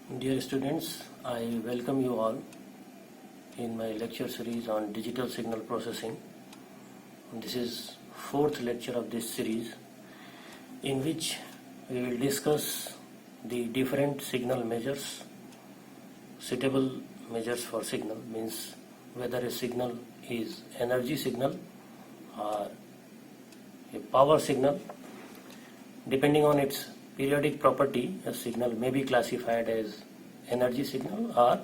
Dear students, I welcome you all in my lecture series on digital signal processing. This is fourth lecture of this series in which we will discuss the different signal measures. Suitable measures for signal means whether a signal is energy signal or a power signal. Depending on its periodic property, a signal may be classified as energy signal or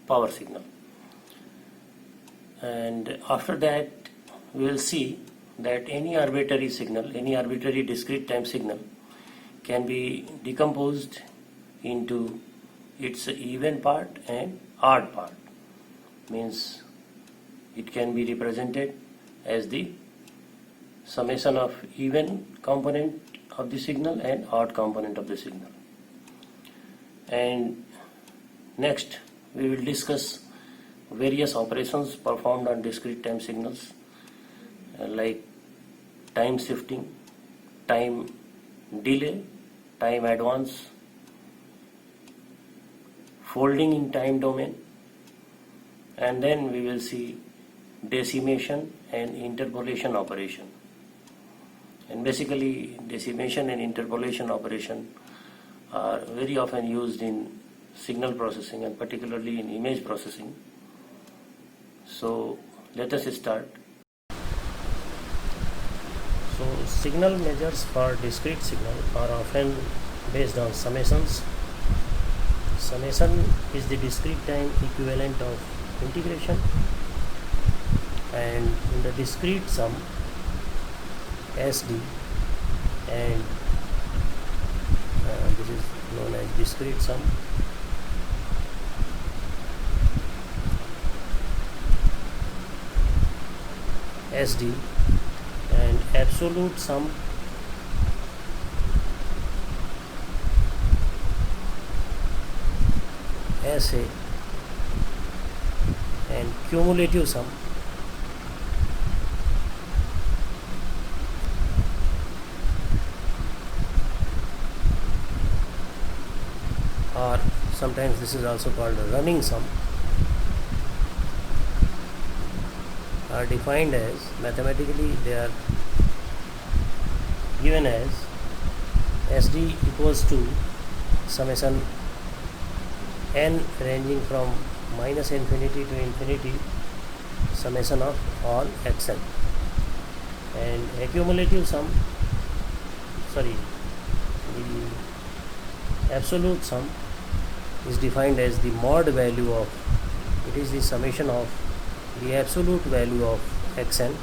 power signal. And after that, we will see that any arbitrary signal, any arbitrary discrete time signal can be decomposed into its even part and odd part. Means it can be represented as the summation of even component of the signal and odd component of the signal. And next we will discuss various operations performed on discrete time signals like time shifting, time delay, time advance, folding in time domain, and then we will see decimation and interpolation operation. And basically decimation and interpolation operation are very often used in signal processing and particularly in image processing. So let us start. So signal measures for discrete signal are often based on summations. Summation is the discrete time equivalent of integration, and in the discrete sum SD, and this is known as discrete sum. SD and absolute sum SA and cumulative sum or sometimes this is also called a running sum are defined as, mathematically they are given as SD equals to summation n ranging from minus infinity to infinity summation of all xn, and accumulative sum, the absolute sum is defined as the mod value of, it is the summation of the absolute value of xn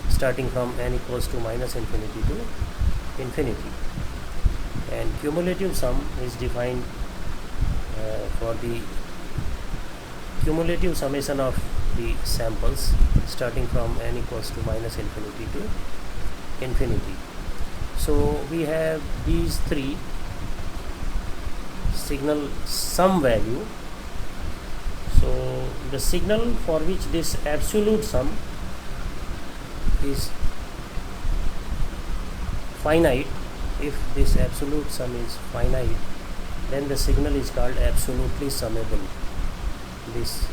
starting from n equals to minus infinity to infinity, and cumulative sum is defined for the cumulative summation of the samples starting from n equals to minus infinity to infinity. So we have these three: signal sum value. So the signal for which this absolute sum is finite, if this absolute sum is finite, then the signal is called absolutely summable. This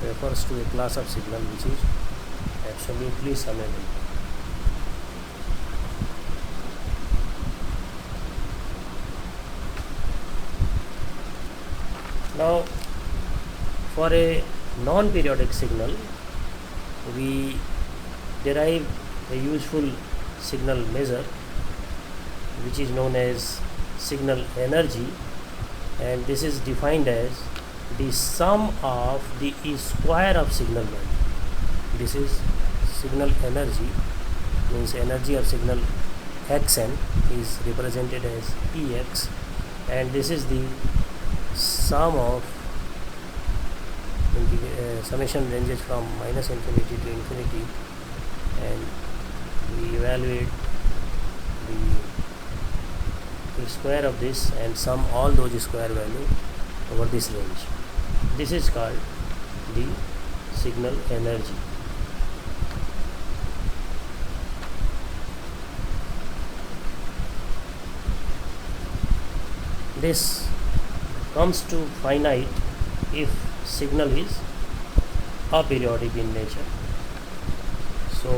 refers to a class of signal which is absolutely summable. Now for a non-periodic signal, we derive a useful signal measure which is known as signal energy, and this is defined as the sum of the square of signal value. This is signal energy, means energy of signal xn is represented as Ex, and this is the sum of summation ranges from minus infinity to infinity, and we evaluate the square of this and sum all those square value over this range. This is called the signal energy. This comes to finite if signal is aperiodic in nature. So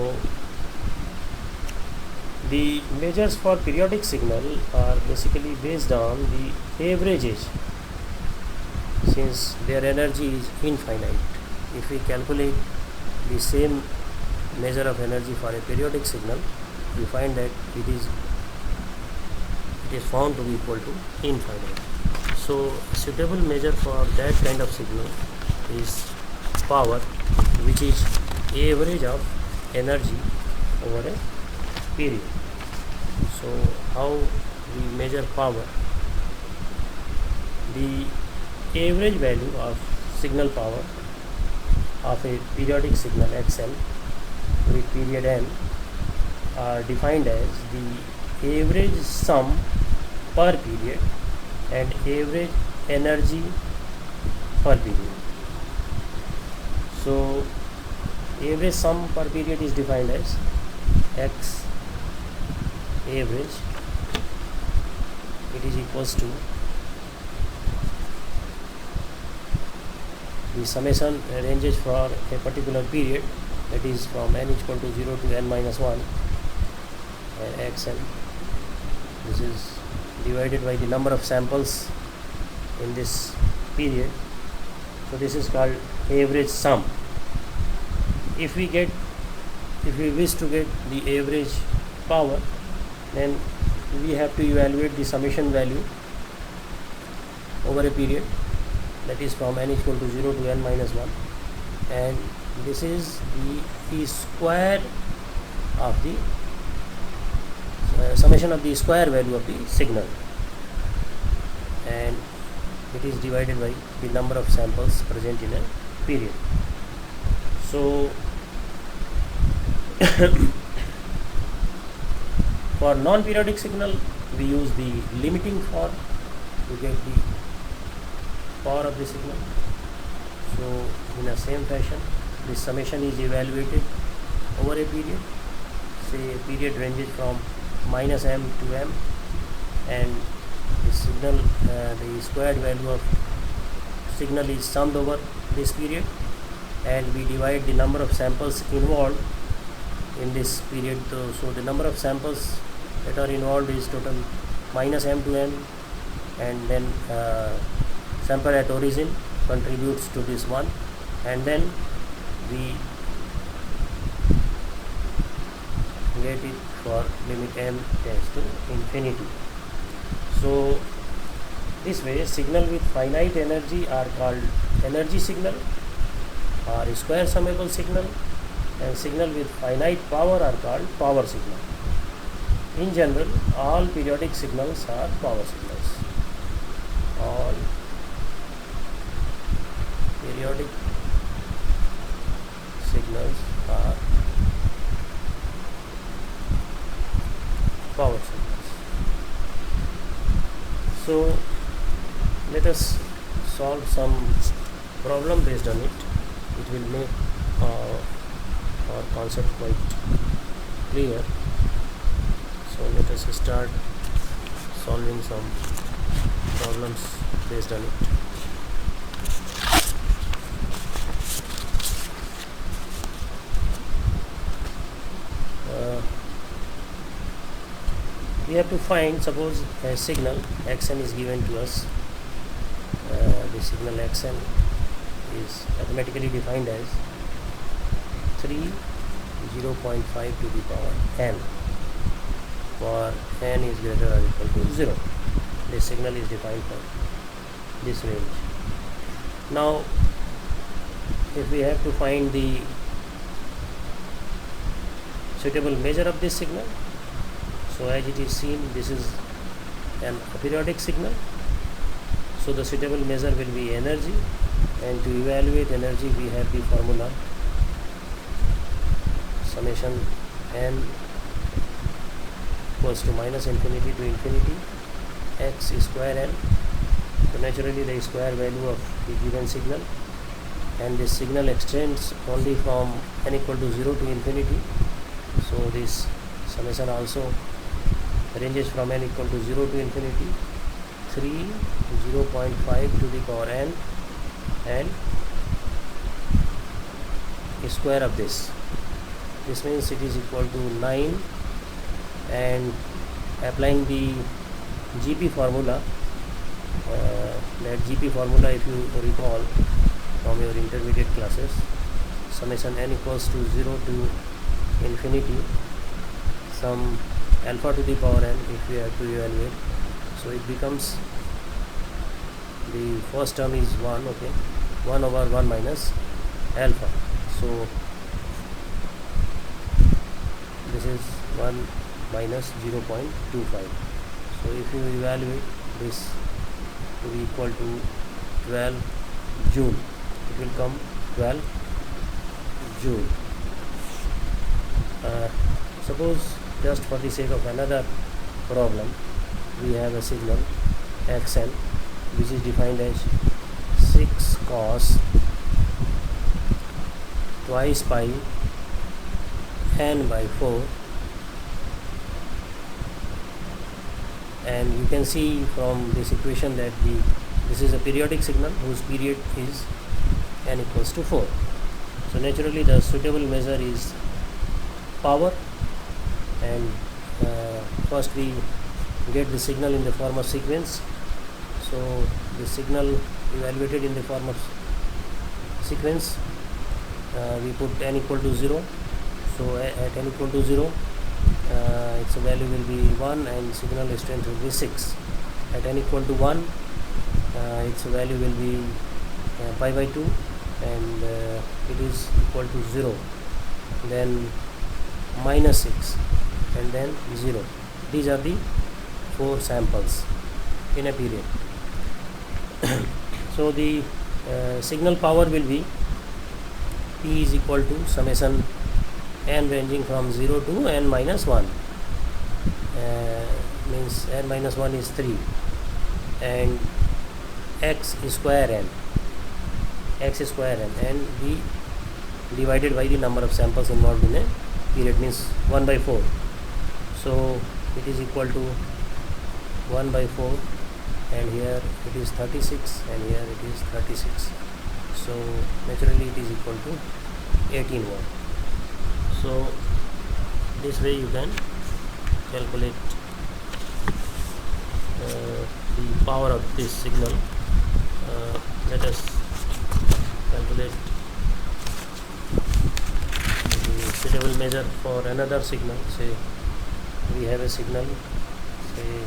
the measures for periodic signal are basically based on the average age, since their energy is infinite. If we calculate the same measure of energy for a periodic signal, we find that it is found to be equal to infinite. So suitable measure for that kind of signal is power, which is average of energy over a period. So how we measure power? The average value of signal power of a periodic signal xn with period n are defined as the average sum per period and average energy per period. So average sum per period is defined as x average, it is equals to the summation ranges for a particular period, that is from n equal to 0 to n minus 1, and xn, this is divided by the number of samples in this period. So this is called average sum. If we wish to get the average power, then we have to evaluate the summation value over a period, that is from n equal to 0 to n minus 1, and this is the square of the summation of the square value of the signal, and it is divided by the number of samples present in a period. So for non-periodic signal, we use the limiting form to get the power of the signal. So in the same fashion, this summation is evaluated over a period. Say a period ranges from minus m to m, and the signal, the squared value of signal is summed over this period, and we divide the number of samples involved in this period. So the number of samples that are involved is total minus m to n, and then sample at origin contributes to this one, and then we get it for limit m tends to infinity. So this way, signal with finite energy are called energy signal or square summable signal, and signal with finite power are called power signal. In general, all periodic signals are power signals. All periodic signals are power signals. So let us solve some problem based on it. It will make our concept quite clear. So let us start solving some problems based on it. We have to find, suppose a signal xn is given to us. The signal xn is mathematically defined as 0.5 to the power n, for n is greater or equal to 0. This signal is defined for this range. Now if we have to find the suitable measure of this signal, so as it is seen, this is an aperiodic signal, so the suitable measure will be energy, and to evaluate energy we have the formula summation n equals to minus infinity to infinity x square n. So naturally the square value of the given signal, and this signal extends only from n equal to 0 to infinity, so this summation also ranges from n equal to 0 to infinity, 3 0.5 to the power n and square of this means it is equal to 9. And applying the GP formula, that GP formula, if you recall from your intermediate classes, summation n equals to 0 to infinity some alpha to the power n if we have to evaluate. So it becomes, the first term is 1, okay, 1 over 1 minus alpha. So this is 1 minus 0.25. So if you evaluate this to be equal to 12 Joule, it will come 12 Joule. Suppose, just for the sake of another problem, we have a signal xn which is defined as 6 cos twice pi n by 4, and you can see from this equation that this is a periodic signal whose period is n equals to 4. So naturally the suitable measure is power, and first we get the signal in the form of sequence. So the signal evaluated in the form of sequence, we put n equal to 0. So at n equal to 0, its value will be 1 and signal strength will be 6. At n equal to 1, its value will be pi by 2, and it is equal to 0, then minus 6, and then 0. These are the 4 samples in a period. So the signal power will be P is equal to summation n ranging from 0 to n minus 1, means n minus 1 is 3, and x square n, and b divided by the number of samples involved in a period, means 1 by 4. So it is equal to 1 by 4, and here it is 36, and here it is 36. So naturally it is equal to 18 watt. So this way you can calculate the power of this signal. Let us calculate the suitable measure for another signal. Say we have a signal, say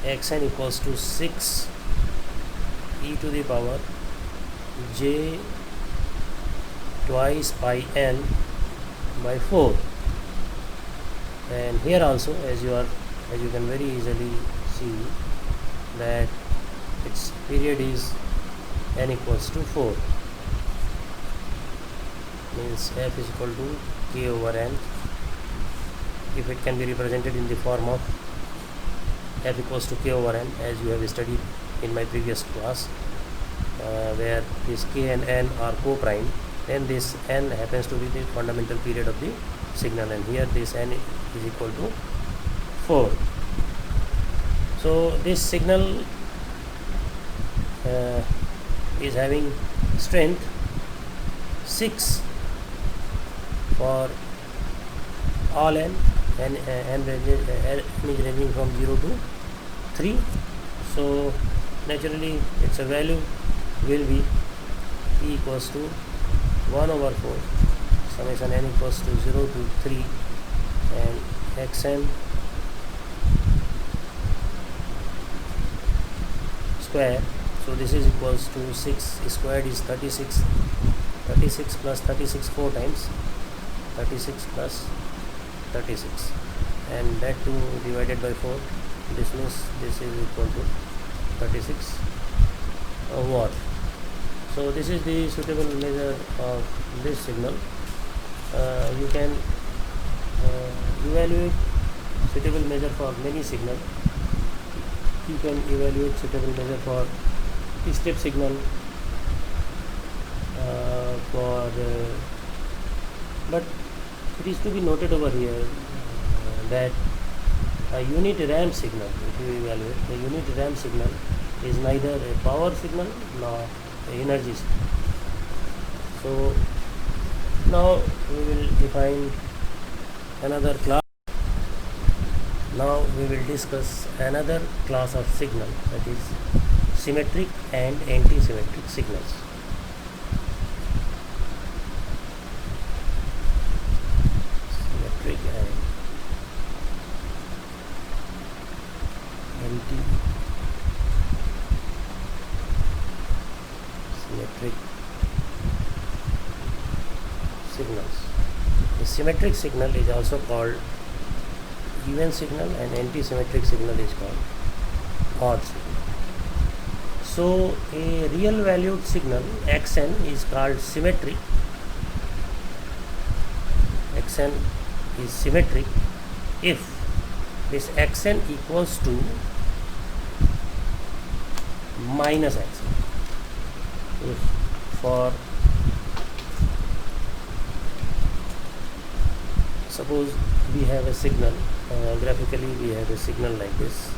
xn equals to 6 e to the power j twice pi n by 4, and here also, as you can very easily see that its period is n equals to 4, means f is equal to k over n. If it can be represented in the form of f equals to k over n, as you have studied in my previous class, where this k and n are co-prime, then this n happens to be the fundamental period of the signal, and here this n is equal to 4. So this signal is having strength 6 for all n, and n is ranging from 0 to 3. So naturally its a value will be E equals to 1 over 4 summation n equals to 0 to 3, and xn square. So this is equals to 6 squared is 36, 36 plus 36 4 times, 36 plus 36, and that too divided by 4. This means this is equal to 36 watt. So this is the suitable measure of this signal. You can evaluate suitable measure for many signal. You can evaluate suitable measure for step signal, but it is to be noted over here that a unit ramp signal, if you evaluate, the unit ramp signal is neither a power signal nor an energy signal. So now we will define another class. Now we will discuss another class of signal, that is symmetric and anti-symmetric signals. Symmetric and anti-symmetric signals. The symmetric signal is also called even signal, and anti-symmetric signal is called odd signal. So a real valued signal xn is called symmetric. Xn is symmetric if this xn equals to minus xn. If for suppose we have a signal, graphically we have a signal like this,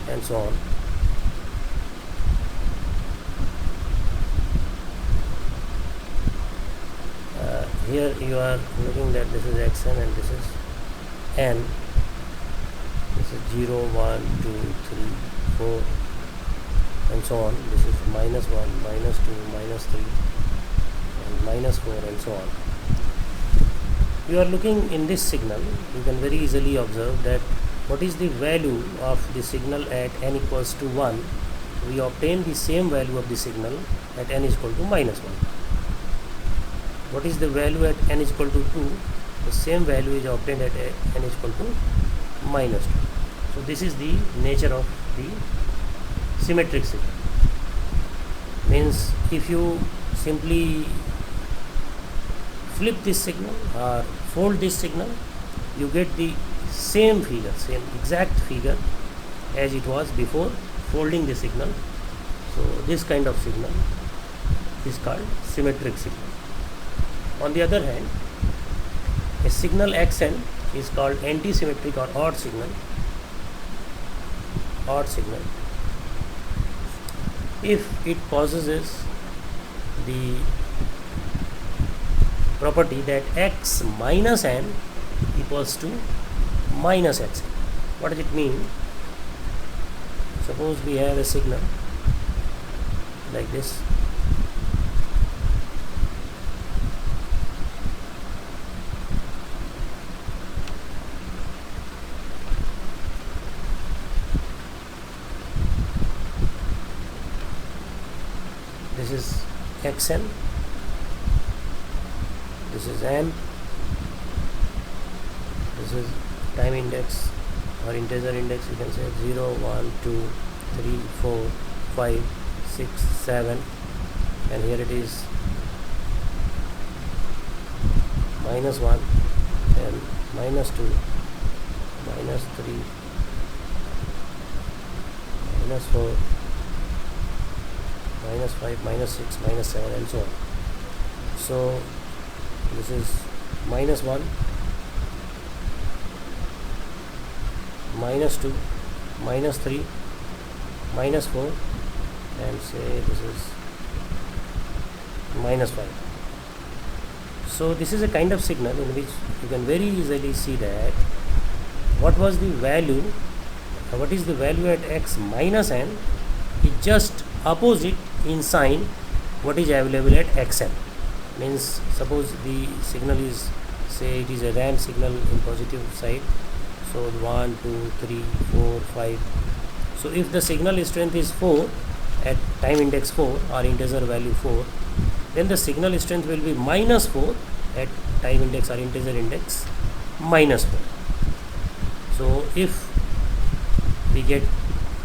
and so on. Here you are looking that this is xn and this is n. This is 0, 1, 2, 3, 4 and so on. This is minus 1, minus 2, minus 3 and minus 4 and so on. You are looking in this signal, you can very easily observe that what is the value of the signal at n equals to 1. We obtain the same value of the signal at n is equal to minus 1. What is the value at n is equal to 2? The same value is obtained at n is equal to minus 2. So this is the nature of the symmetric signal. Means if you simply flip this signal or fold this signal, you get the same figure, same exact figure as it was before folding the signal. So this kind of signal is called symmetric signal. On the other hand, a signal xn is called anti-symmetric or odd signal. Odd signal if it possesses the property that x minus n equals to minus xn. What does it mean? Suppose we have a signal like this. This is xn, this is n, this is time index or integer index, you can say 0, 1, 2, 3, 4, 5, 6, 7, and here it is minus 1 and minus 2, minus 3, minus 4, minus 5, minus 6, minus 7 and so on. So this is minus 1, minus 2, minus 3, minus 4 and say this is minus 5. So this is a kind of signal in which you can very easily see that what was the value, what is the value at x minus n is just opposite in sign what is available at xn. Means suppose the signal is, say it is a ramp signal in positive side, so 1, 2, 3, 4, 5. So if the signal strength is 4 at time index 4 or integer value 4, then the signal strength will be minus 4 at time index or integer index minus 4. So if we get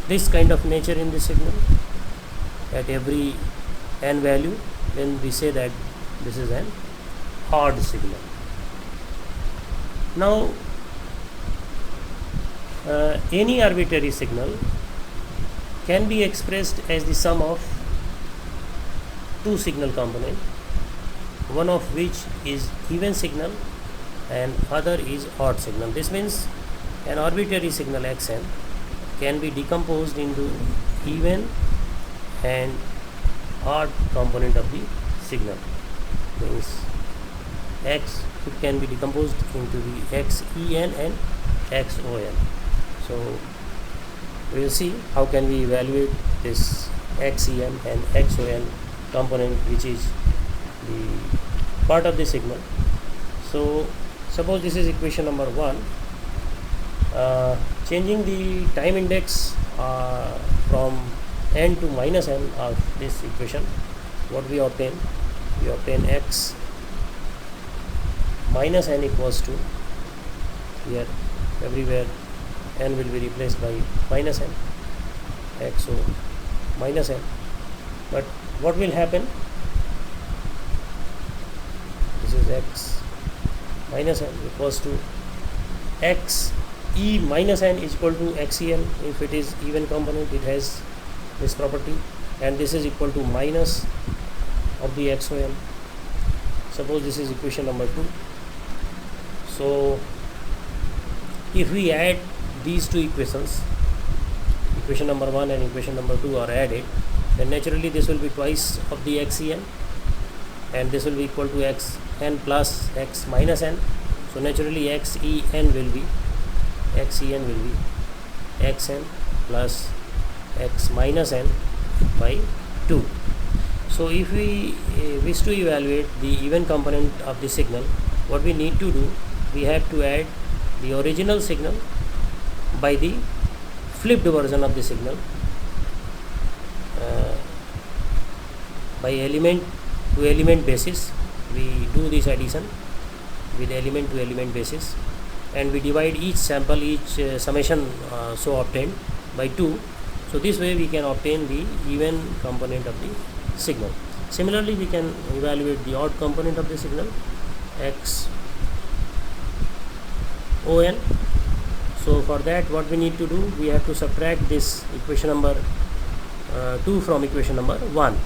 this kind of nature in the signal at every n value, then we say that this is an odd signal. Now any arbitrary signal can be expressed as the sum of two signal component, one of which is even signal and other is odd signal. This means an arbitrary signal xn can be decomposed into even and odd component of the signal. Means x, it can be decomposed into the xen and xon. So we will see how can we evaluate this xen and xon component, which is the part of the signal. So suppose this is equation number 1. Changing the time index from n to minus n of this equation, what we obtain? We obtain x minus n equals to, here everywhere n will be replaced by minus n, xo minus n. But what will happen? This is x minus n equals to x e minus n is equal to xen. If it is even component, it has this property, and this is equal to minus of the xon. Suppose this is equation number 2. So if we add these two equations, equation number 1 and equation number 2 are added, then naturally this will be twice of the xen, and this will be equal to xn plus x minus n. So naturally xen will be xn plus x minus n by 2. So if we wish to evaluate the even component of the signal, what we need to do, we have to add the original signal by the flipped version of the signal by element to element basis. We do this addition with element to element basis, and we divide each sample, each summation so obtained by 2. So this way we can obtain the even component of the signal. Similarly, we can evaluate the odd component of the signal, x on. So for that, what we need to do, we have to subtract this equation number 2 from equation number 1.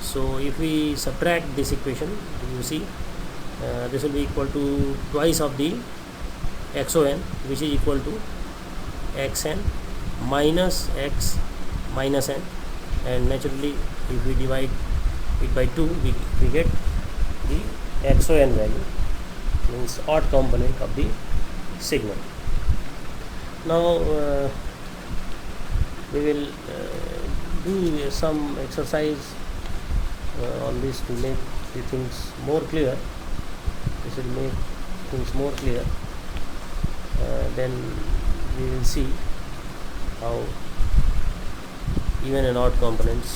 So if we subtract this equation, you see this will be equal to twice of the xon, which is equal to xn minus x minus n, and naturally if we divide it by 2, we get the xon value, means odd component of the signal. Now we will do some exercise on this to make the things more clear. This will make things more clear. Then we will see how even and odd components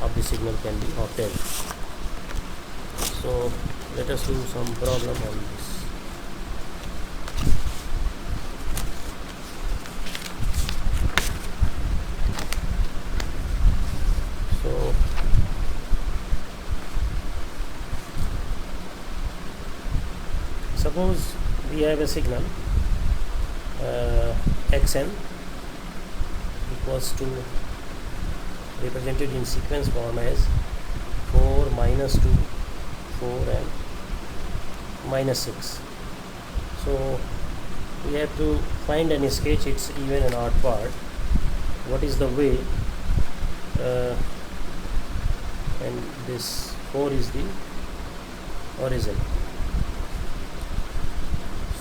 of the signal can be obtained. So let us do some problem on this. So suppose we have a signal xn equals to, represented in sequence form as 4 minus 2 4 and minus 6. So we have to find and sketch its even and odd part. What is the way? And this 4 is the origin.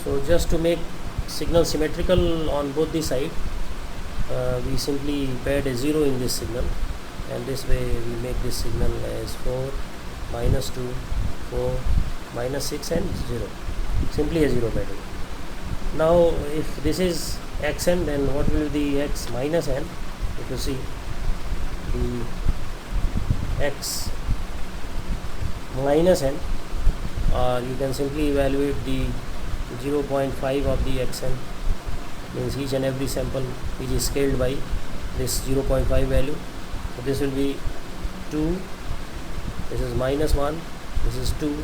So just to make signal symmetrical on both the sides, we simply pad a 0 in this signal, and this way we make this signal as 4 minus 2 4 minus 6 and 0, simply a 0 padding. Now if this is xn, then what will be the x minus n? If you see the x minus n, or you can simply evaluate the 0.5 of the xn, means each and every sample which is scaled by this 0.5 value. So this will be 2, this is minus 1, this is 2,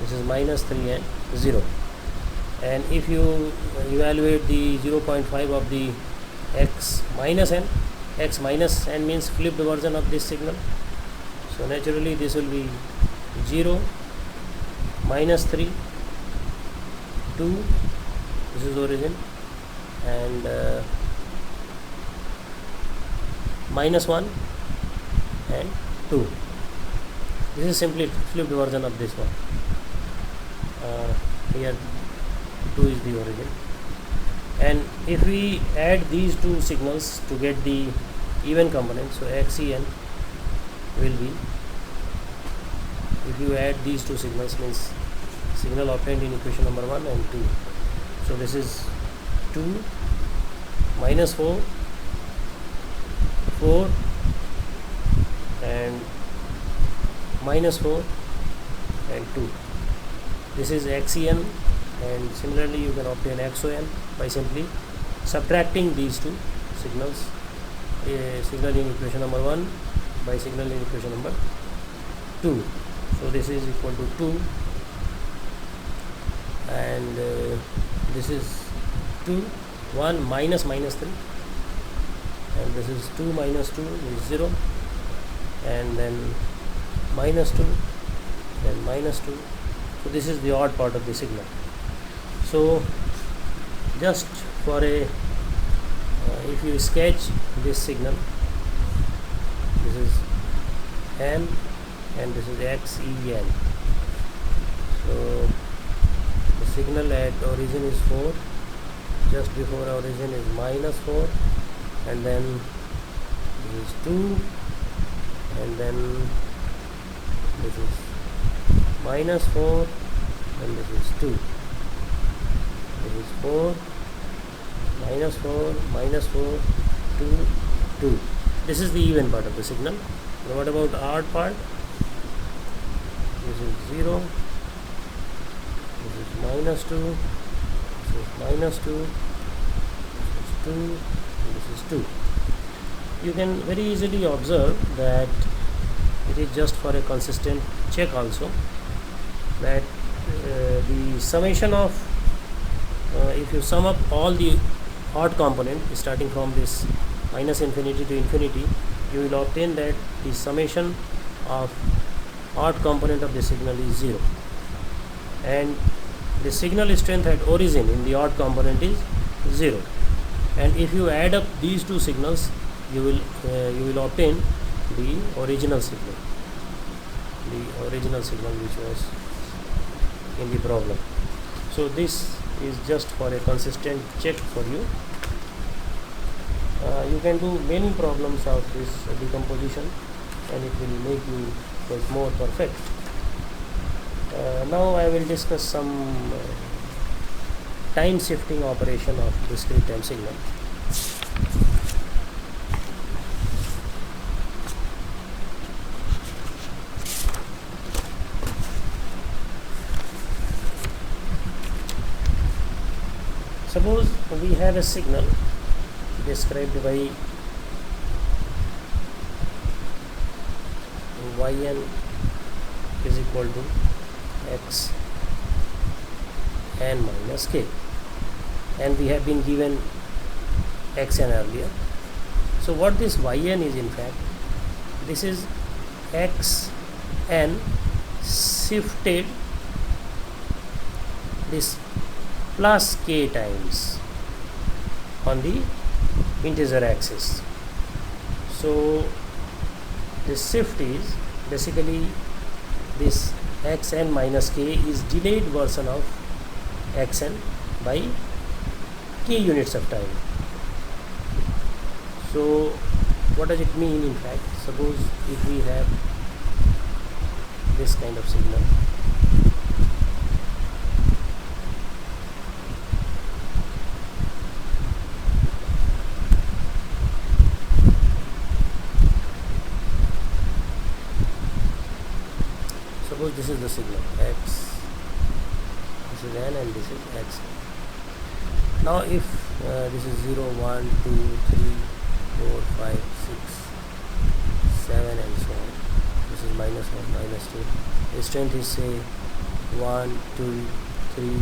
this is minus 3 and 0. And if you evaluate the 0.5 of the x minus n means flipped version of this signal. So naturally this will be 0, -3, 2, this is origin, and -1 and 2. This is simply flipped version of this one. Here 2 is the origin, and if we add these two signals to get the even component, so XEN will be, if you add these two signals, means signal obtained in equation number 1 and 2. So this is 2 minus 4, 4 and -4 and 2. This is XEN, and similarly you can obtain XON by simply subtracting these two signals, signal in equation number 1 by signal in equation number 2. So this is equal to 2, and this is 2, 1 minus -3, and this is 2 minus 2 is 0, and then -2, then -2. So this is the odd part of the signal. So just for a if you sketch this signal, this is M and this is XEN. So the signal at origin is 4, just before origin is -4, and then this is 2, and then this is -4, and this is 2, this is 4, -4, -4, 2, 2. This is the even part of the signal. Now what about odd part? This is 0, this is -2, this is -2, this is 2, and this is 2. You can very easily observe that it is just for a consistent check also, that the summation of if you sum up all the odd component starting from this -infinity to infinity, you will obtain that the summation of odd component of the signal is 0, and the signal strength at origin in the odd component is 0, and if you add up these two signals, you will obtain the original signal which was in the problem. So this is just for a consistent check for you. You can do many problems of this decomposition, and it will make you quite more perfect. Now I will discuss some time shifting operation of discrete time signal. Suppose we have a signal described by yn is equal to x n minus k, and we have been given xn earlier. So what this yn is, in fact, this is xn shifted this plus k times on the integer axis. So this shift is basically this xn minus k is delayed version of xn by k units of time. So what does it mean? In fact, suppose if we have this kind of signal, suppose this is the signal x, this is n, and this is x. Now if this is 0, 1, 2, 3, 4, 5, 6, 7 and so on, this is -1, -2, the strength is say 1, 2, 3,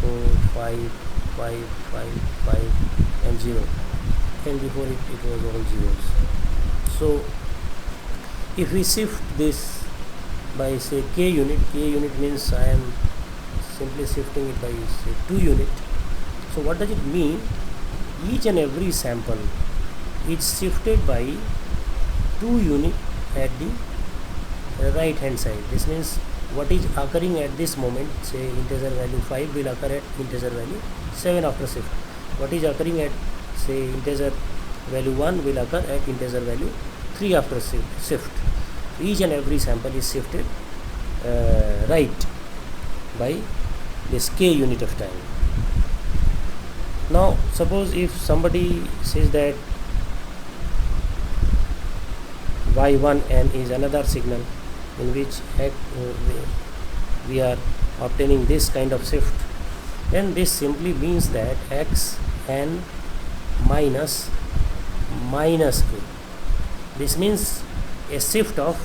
4, 5, 5, 5, 5 and 0, and before it was all zeros. So if we shift this by say k unit means I am simply shifting it by say 2 unit. So what does it mean? Each and every sample is shifted by 2 unit at the right hand side. This means what is occurring at this moment, say integer value 5 will occur at integer value 7 after shift. What is occurring at say integer value 1 will occur at integer value 3 after shift. Each and every sample is shifted right by this k unit of time. Now suppose if somebody says that y1n is another signal in which we are obtaining this kind of shift, then this simply means that xn minus k. This means a shift of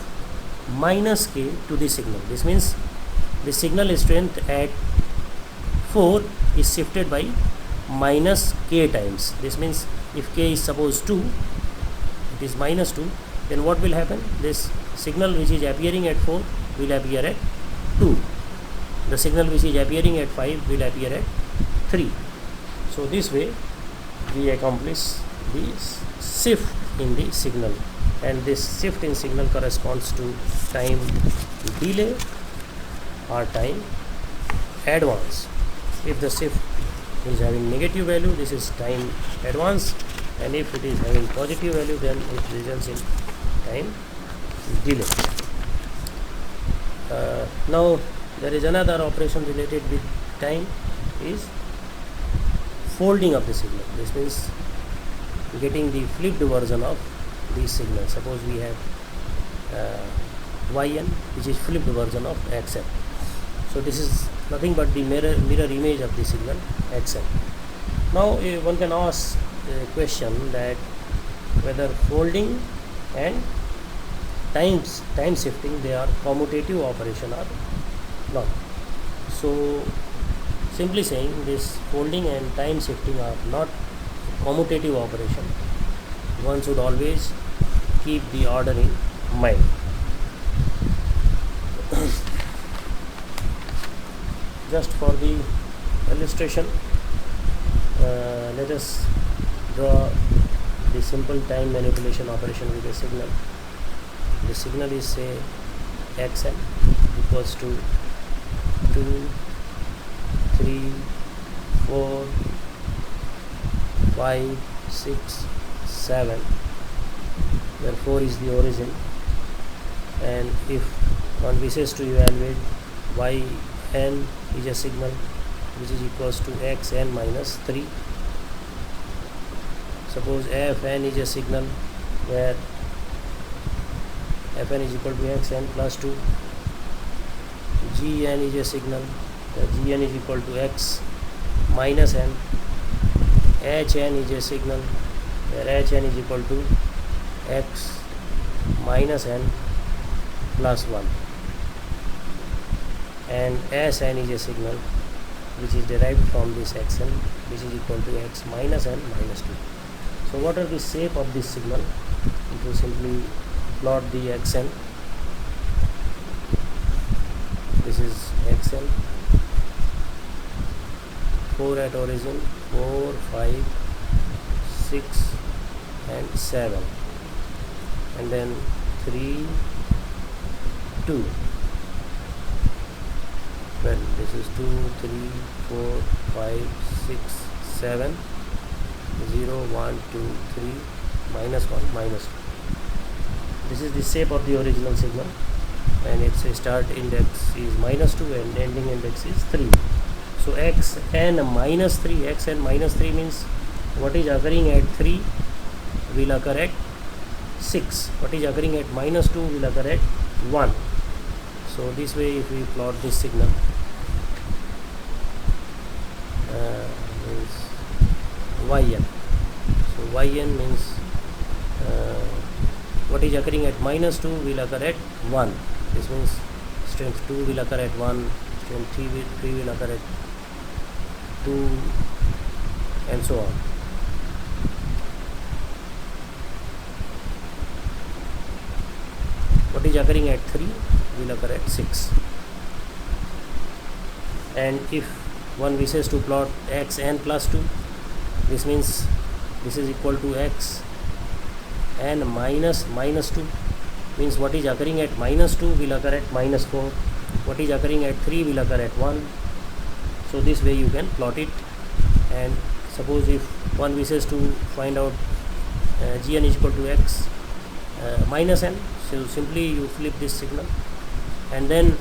minus k to the signal. This means the signal strength at 4 is shifted by minus k times. This means if k is suppose 2, it is minus 2, then what will happen? This signal which is appearing at 4 will appear at 2. The signal which is appearing at 5 will appear at 3. So this way we accomplish this shift in the signal, and this shift in signal corresponds to time delay or time advance. If the shift is having negative value, this is time advance, and if it is having positive value, then it results in time delay. Now there is another operation related with time, is folding of the signal. This means getting the flipped version of the signal. Suppose we have yn, which is flipped version of xn. So this is nothing but the mirror image of the signal xn. Now one can ask a question that whether folding and time shifting, they are commutative operation or not. So simply saying, this folding and time shifting are not commutative operation. One should always keep the order in mind. Just for the illustration, let us draw the simple time manipulation operation with a signal. The signal is say xn equals to 2, 3, 4, 5, 6, 7, where 4 is the origin, and if one wishes to evaluate yn is a signal which is equals to xn minus 3. Suppose fn is a signal where fn is equal to xn plus 2. gn is a signal where gn is equal to x minus n. hn is a signal where hn is equal to x minus n plus 1. And Sn is a signal which is derived from this xn, which is equal to x minus n minus 2. So what are the shape of this signal? If you simply plot the xn, this is xn, 4 at origin, 4, 5, 6 and 7, and then 3, 2. Well, this is 2, 3, 4, 5, 6, 7, 0, 1, 2, 3, minus 1, minus 2. This is the shape of the original signal, and its start index is minus 2 and ending index is 3. So xn minus 3 means what is occurring at 3 will occur at 6. What is occurring at minus 2 will occur at 1. So this way if we plot this signal, means yn. So yn means what is occurring at minus 2 will occur at 1. This means strength 2 will occur at 1, strength 3 will occur at 2, and so on. occurring at 3 will occur at 6. And if one wishes to plot xn plus 2, this means this is equal to x n minus 2, means what is occurring at minus 2 will occur at minus 4, what is occurring at 3 will occur at 1. So this way you can plot it. And suppose if one wishes to find out gn is equal to x minus n, so simply you flip this signal, and then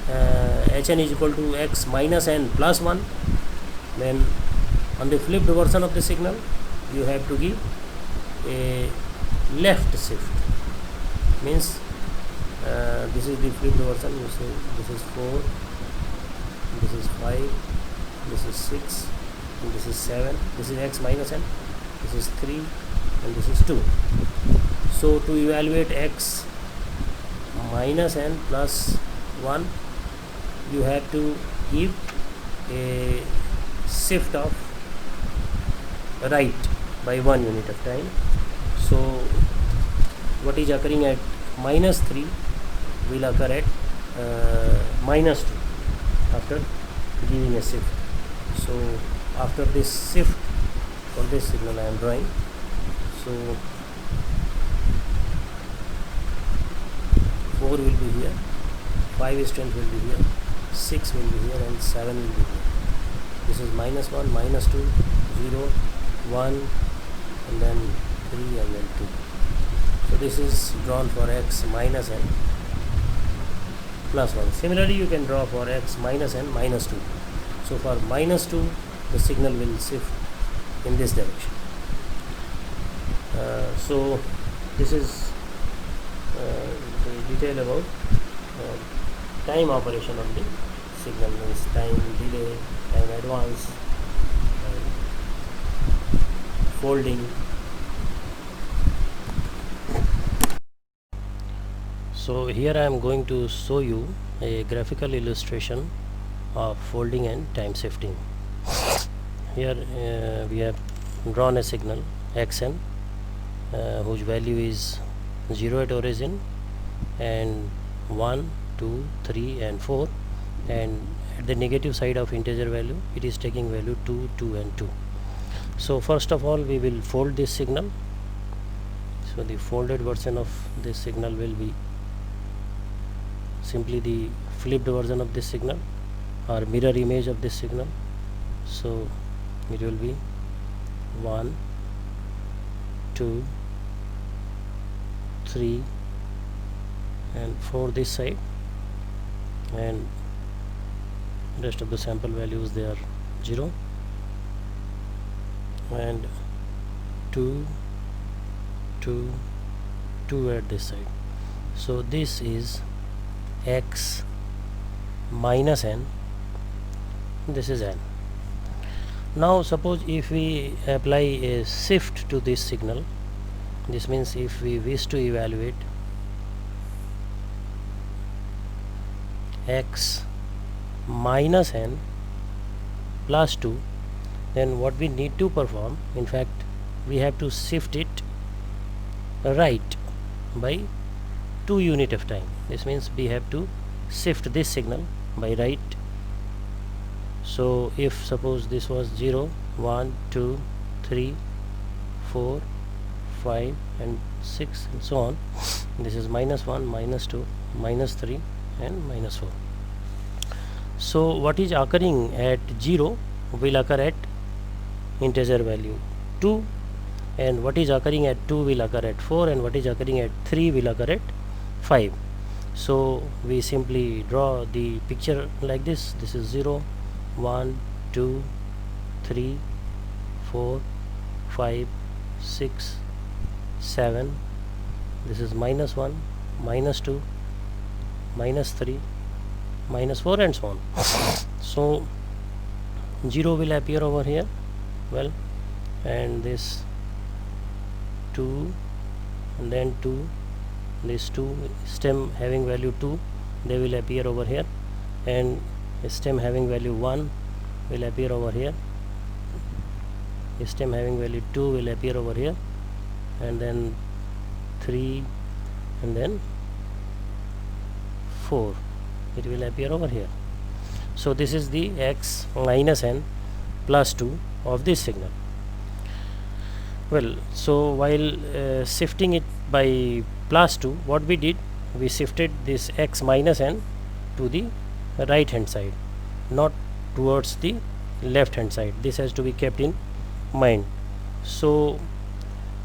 hn is equal to x minus n plus 1. Then on the flipped version of the signal you have to give a left shift, means this is the flipped version. You say this is 4, this is 5, this is 6, and this is 7, this is x minus n, this is 3, and this is 2. So to evaluate x minus n plus 1, you have to give a shift of right by 1 unit of time. So what is occurring at minus 3 will occur at minus 2 after giving a shift. So after this shift for this signal I am drawing. So 4 will be here, 5 strength will be here, 6 will be here, and 7 will be here. This is minus 1, minus 2, 0, 1, and then 3, and then 2. So this is drawn for x minus n plus 1. Similarly you can draw for x minus n minus 2. So for minus 2 the signal will shift in this direction. So this is the detail about time operation of the signal, means time delay, time advance, folding. So here I am going to show you a graphical illustration of folding and time shifting. Here we have drawn a signal xn whose value is 0 at origin, and 1, 2, 3 and 4, and at the negative side of integer value it is taking value 2, 2 and 2. So first of all we will fold this signal. So the folded version of this signal will be simply the flipped version of this signal or mirror image of this signal. So it will be 1, 2, 3 and 4 this side, and rest of the sample values they are 0, and 2, 2, 2 at this side. So this is x minus n, this is n. Now suppose if we apply a shift to this signal, this means if we wish to evaluate x minus n plus 2, then what we need to perform, in fact we have to shift it right by 2 unit of time. This means we have to shift this signal by right. So if suppose this was 0, 1, 2, 3, 4, 5 and 6 and so on, this is minus 1, minus 2, minus 3 and minus 4. So what is occurring at 0 will occur at integer value 2, and what is occurring at 2 will occur at 4, and what is occurring at 3 will occur at 5. So we simply draw the picture like this. This is 0, 1, 2, 3, 4, 5, 6, 7. This is minus 1, minus 2, minus 3, minus 4 and so on. So 0 will appear over here, well, and this 2 and then 2, this 2 stem having value 2 they will appear over here, and stem having value 1 will appear over here, stem having value 2 will appear over here, and then 3 and then 4, it will appear over here. So this is the x minus n plus 2 of this signal. Well, so while shifting it by plus 2, what we did, we shifted this x minus n to the right hand side, not towards the left hand side. This has to be kept in mind. So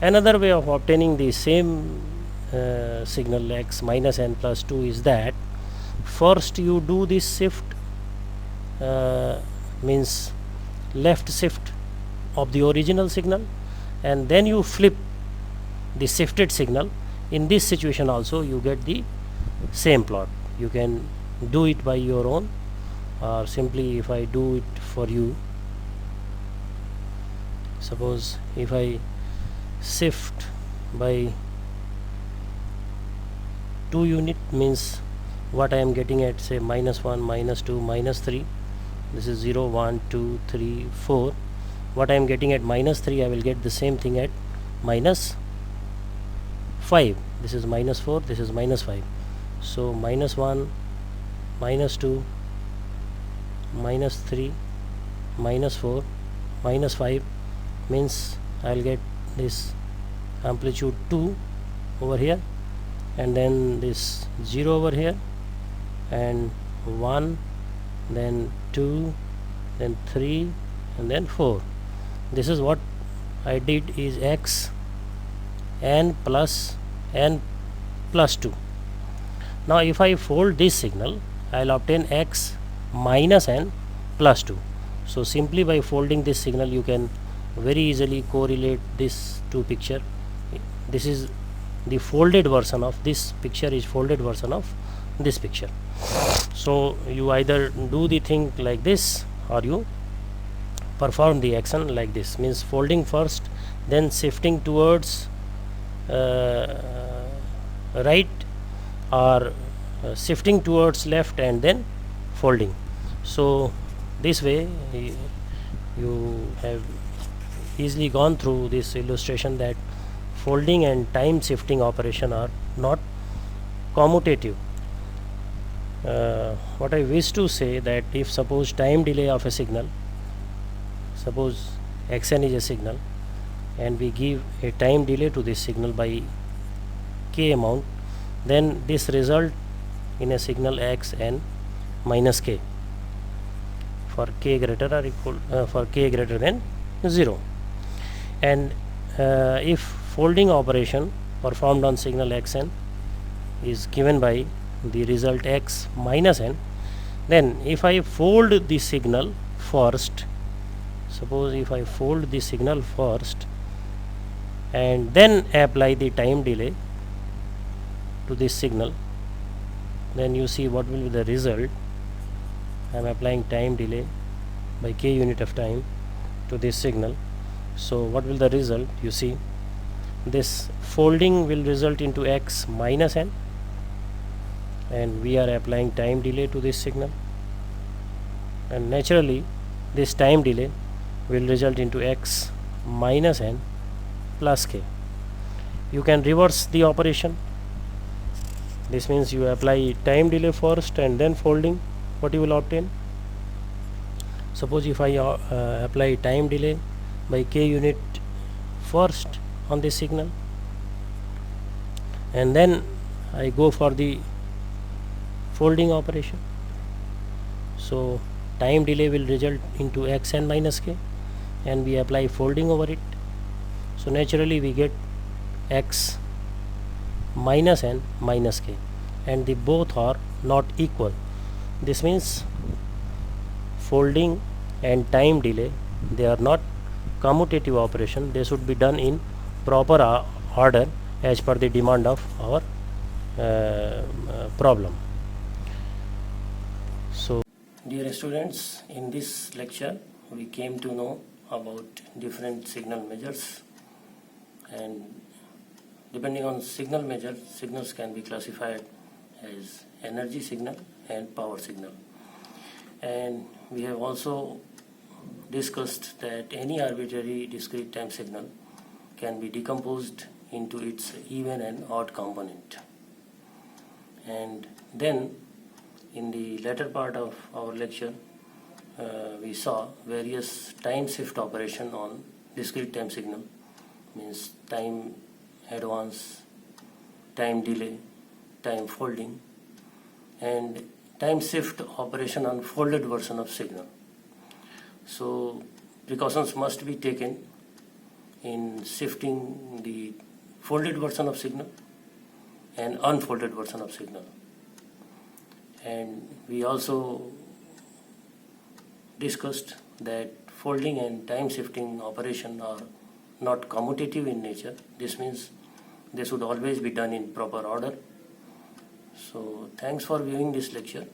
another way of obtaining the same signal x minus n plus 2 is that first you do this shift, means left shift of the original signal, and then you flip the shifted signal. In this situation also you get the same plot. You can do it by your own, or simply if I do it for you, suppose if I shift by 2 unit, means what I am getting at, say minus 1, minus 2, minus 3, this is 0, 1, 2, 3, 4. What I am getting at minus 3, I will get the same thing at minus 5. This is minus 4, this is minus 5. So minus 1, minus 2, minus 3, minus 4, minus 5 means I will get this amplitude 2 over here, and then this 0 over here, and 1, then 2, then 3, and then 4. This is what I did, is x n plus 2. Now if I fold this signal, I will obtain x minus n plus 2. So simply by folding this signal you can very easily correlate this two picture. This is the folded version of this picture, is folded version of this picture. So you either do the thing like this, or you perform the action like this, means folding first, then shifting towards right, or shifting towards left and then folding. So this way you have easily gone through this illustration that folding and time shifting operation are not commutative. What I wish to say, that if suppose time delay of a signal, suppose xn is a signal, and we give a time delay to this signal by k amount, then this result in a signal xn minus k for k greater or equal for k greater than 0. And if folding operation performed on signal xn is given by the result x minus n, then if I fold the signal first, suppose if I fold the signal first and then apply the time delay to this signal, then you see what will be the result. I am applying time delay by k unit of time to this signal. So what will the result? You see, this folding will result into x minus n, and we are applying time delay to this signal, and naturally this time delay will result into x minus n plus k. You can reverse the operation. This means you apply time delay first and then folding. What you will obtain? Suppose if I apply time delay by k unit first on this signal, and then I go for the folding operation, so time delay will result into xn minus k, and we apply folding over it. So naturally we get x minus n minus k, and the both are not equal. This means folding and time delay, they are not commutative operation. They should be done in proper order as per the demand of our problem. So dear students, in this lecture we came to know about different signal measures, and depending on signal measure, signals can be classified as energy signal and power signal. And we have also discussed that any arbitrary discrete time signal can be decomposed into its even and odd component, and then In the latter part of our lecture, we saw various time shift operation on discrete time signal, means time advance, time delay, time folding, and time shift operation on folded version of signal. So precautions must be taken in shifting the folded version of signal and unfolded version of signal. And we also discussed that folding and time shifting operation are not commutative in nature. This means they should always be done in proper order. So thanks for viewing this lecture.